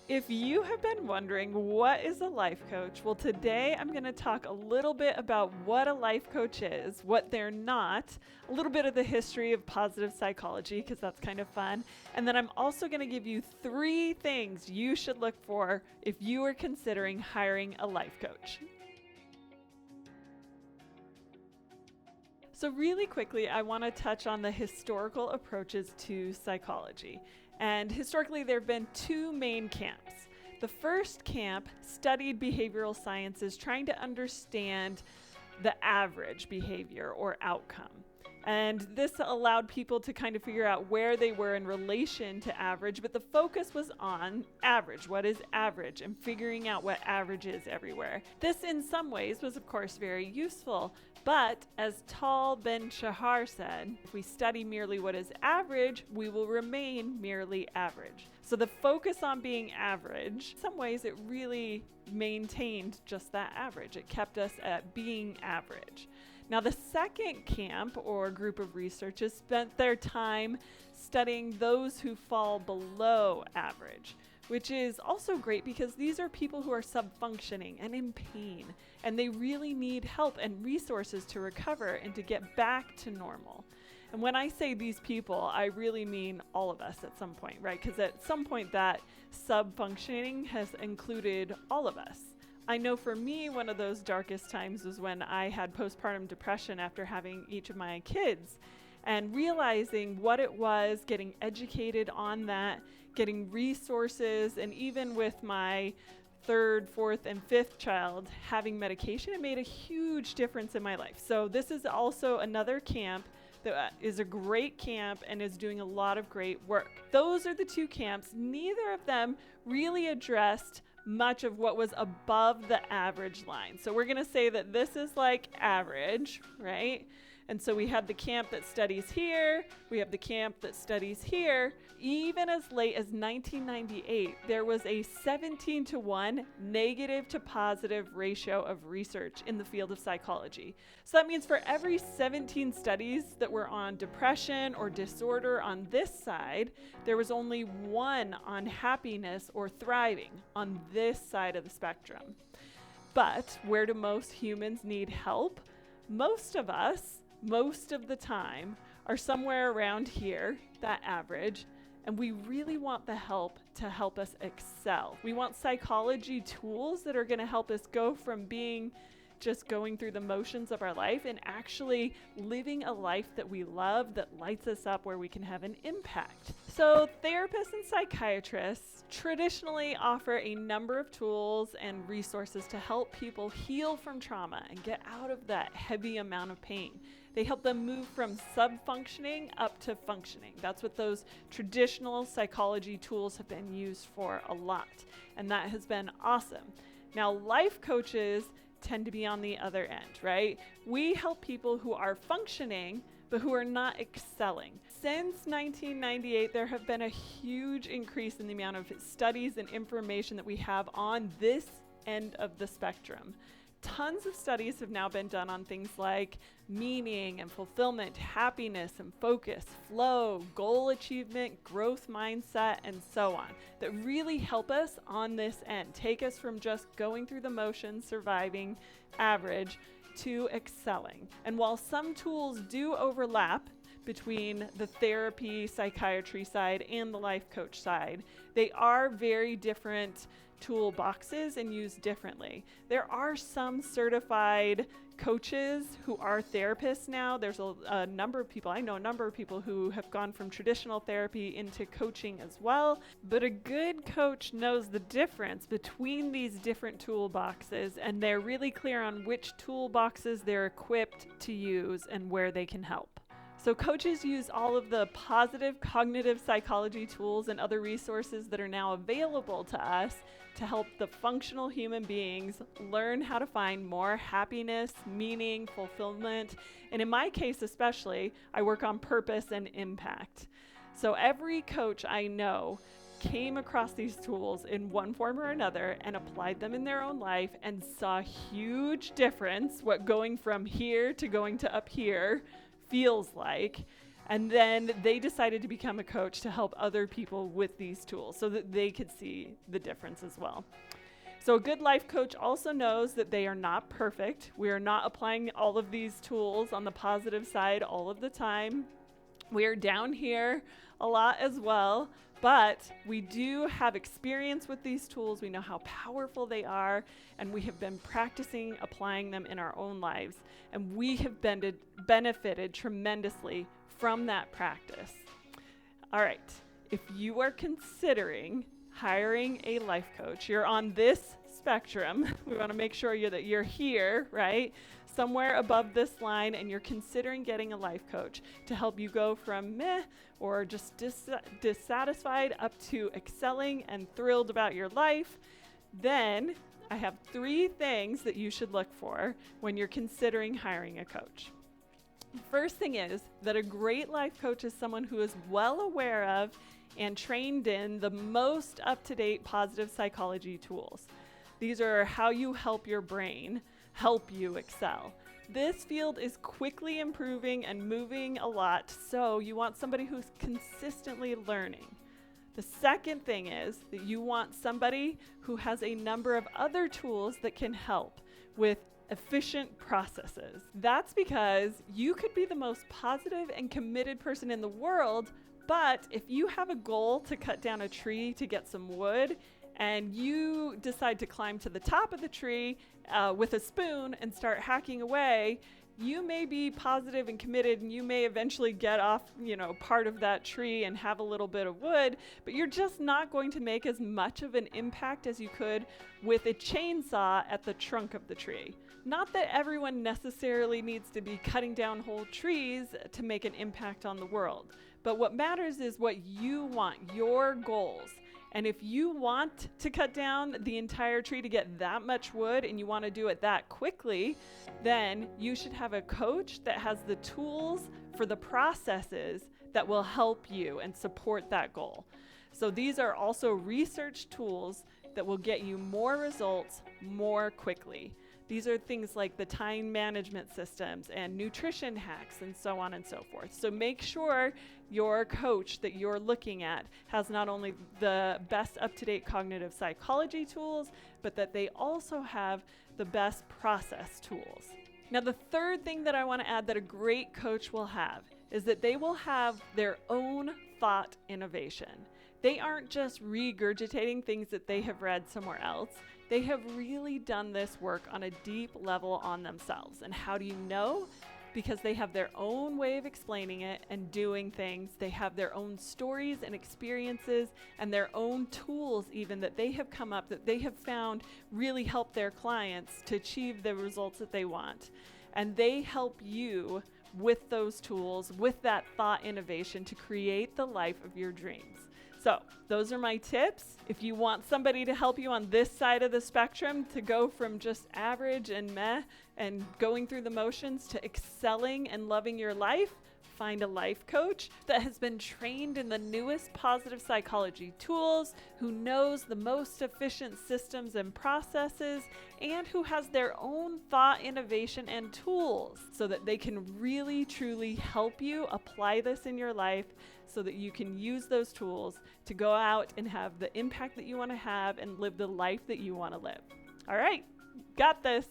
If you have been wondering what is a life coach, well, today I'm going to talk a little bit about what a life coach is, what they're not, a little bit of the history of positive psychology, because that's kind of fun. And then I'm also going to give you 3 things you should look for if you are considering hiring a life coach. So really quickly, I want to touch on the historical approaches to psychology. And historically, there have been 2 main camps. The first camp studied behavioral sciences, trying to understand the average behavior or outcome. And this allowed people to kind of figure out where they were in relation to average, but the focus was on average. What is average? And figuring out what average is everywhere. This, in some ways, was of course very useful. But as Tal Ben-Shahar said, if we study merely what is average, we will remain merely average. So the focus on being average, in some ways it really maintained just that average. It kept us at being average. Now, the second camp or group of researchers spent their time studying those who fall below average, which is also great because these are people who are subfunctioning and in pain, and they really need help and resources to recover and to get back to normal. And when I say these people, I really mean all of us at some point, right? Because at some point that subfunctioning has included all of us. I know for me, one of those darkest times was when I had postpartum depression after having each of my kids, and realizing what it was, getting educated on that, getting resources, and even with my 3rd, 4th, and 5th child having medication, it made a huge difference in my life. So this is also another camp that is a great camp and is doing a lot of great work. Those are the 2 camps. Neither of them really addressed much of what was above the average line. So we're going to say that this is like average, right? And so we have the camp that studies here, we have the camp that studies here. Even as late as 1998, there was a 17-to-1 negative to positive ratio of research in the field of psychology. So that means for every 17 studies that were on depression or disorder on this side, there was only 1 on happiness or thriving on this side of the spectrum. But where do most humans need help? Most of us, most of the time, are somewhere around here, that average, and we really want the help to help us excel. We want psychology tools that are going to help us go from being just going through the motions of our life and actually living a life that we love, that lights us up, where we can have an impact. So therapists and psychiatrists traditionally offer a number of tools and resources to help people heal from trauma and get out of that heavy amount of pain. They help them move from sub-functioning up to functioning. That's what those traditional psychology tools have been used for a lot, and that has been awesome. Now, life coaches tend to be on the other end, right? We help people who are functioning, but who are not excelling. Since 1998, there have been a huge increase in the amount of studies and information that we have on this end of the spectrum. Tons of studies have now been done on things like meaning and fulfillment, happiness and focus, flow, goal achievement, growth mindset, and so on, that really help us on this end, take us from just going through the motions, surviving, average, to excelling. And while some tools do overlap between the therapy, psychiatry side and the life coach side, they are very different toolboxes and used differently. There are some certified coaches who are therapists now. There's a number of people, I know a number of people who have gone from traditional therapy into coaching as well. But a good coach knows the difference between these different toolboxes, and they're really clear on which toolboxes they're equipped to use and where they can help. So coaches use all of the positive cognitive psychology tools and other resources that are now available to us to help the functional human beings learn how to find more happiness, meaning, fulfillment, and in my case especially, I work on purpose and impact. So every coach I know came across these tools in one form or another and applied them in their own life and saw a huge difference, what going from here to going to up here feels like. And then they decided to become a coach to help other people with these tools so that they could see the difference as well. So a good life coach also knows that they are not perfect. We are not applying all of these tools on the positive side all of the time. We are down here a lot as well, but we do have experience with these tools. We know how powerful they are, and we have been practicing applying them in our own lives, and we have benefited tremendously from that practice. All right, if you are considering hiring a life coach, you're on this spectrum. We want to make sure that you're here, right? Somewhere above this line, and you're considering getting a life coach to help you go from meh or just dissatisfied up to excelling and thrilled about your life, then I have 3 things that you should look for when you're considering hiring a coach. First thing is that a great life coach is someone who is well aware of and trained in the most up-to-date positive psychology tools. These are how you help your brain help you excel. This field is quickly improving and moving a lot, so you want somebody who's consistently learning. The second thing is that you want somebody who has a number of other tools that can help with efficient processes. That's because you could be the most positive and committed person in the world, but if you have a goal to cut down a tree to get some wood, and you decide to climb to the top of the tree with a spoon and start hacking away, you may be positive and committed, and you may eventually get off, part of that tree and have a little bit of wood, but you're just not going to make as much of an impact as you could with a chainsaw at the trunk of the tree. Not that everyone necessarily needs to be cutting down whole trees to make an impact on the world, but what matters is what you want, your goals. And if you want to cut down the entire tree to get that much wood and you want to do it that quickly, then you should have a coach that has the tools for the processes that will help you and support that goal. So these are also research tools that will get you more results more quickly. These are things like the time management systems and nutrition hacks and so on and so forth. So make sure your coach that you're looking at has not only the best up-to-date cognitive psychology tools, but that they also have the best process tools. Now, the third thing that I want to add that a great coach will have is that they will have their own thought innovation. They aren't just regurgitating things that they have read somewhere else. They have really done this work on a deep level on themselves. And how do you know? Because they have their own way of explaining it and doing things. They have their own stories and experiences and their own tools even that they have come up that they have found really help their clients to achieve the results that they want. And they help you with those tools, with that thought innovation to create the life of your dreams. So those are my tips. If you want somebody to help you on this side of the spectrum to go from just average and meh and going through the motions to excelling and loving your life, find a life coach that has been trained in the newest positive psychology tools, who knows the most efficient systems and processes, and who has their own thought innovation and tools so that they can really truly help you apply this in your life so that you can use those tools to go out and have the impact that you want to have and live the life that you want to live. All right, got this.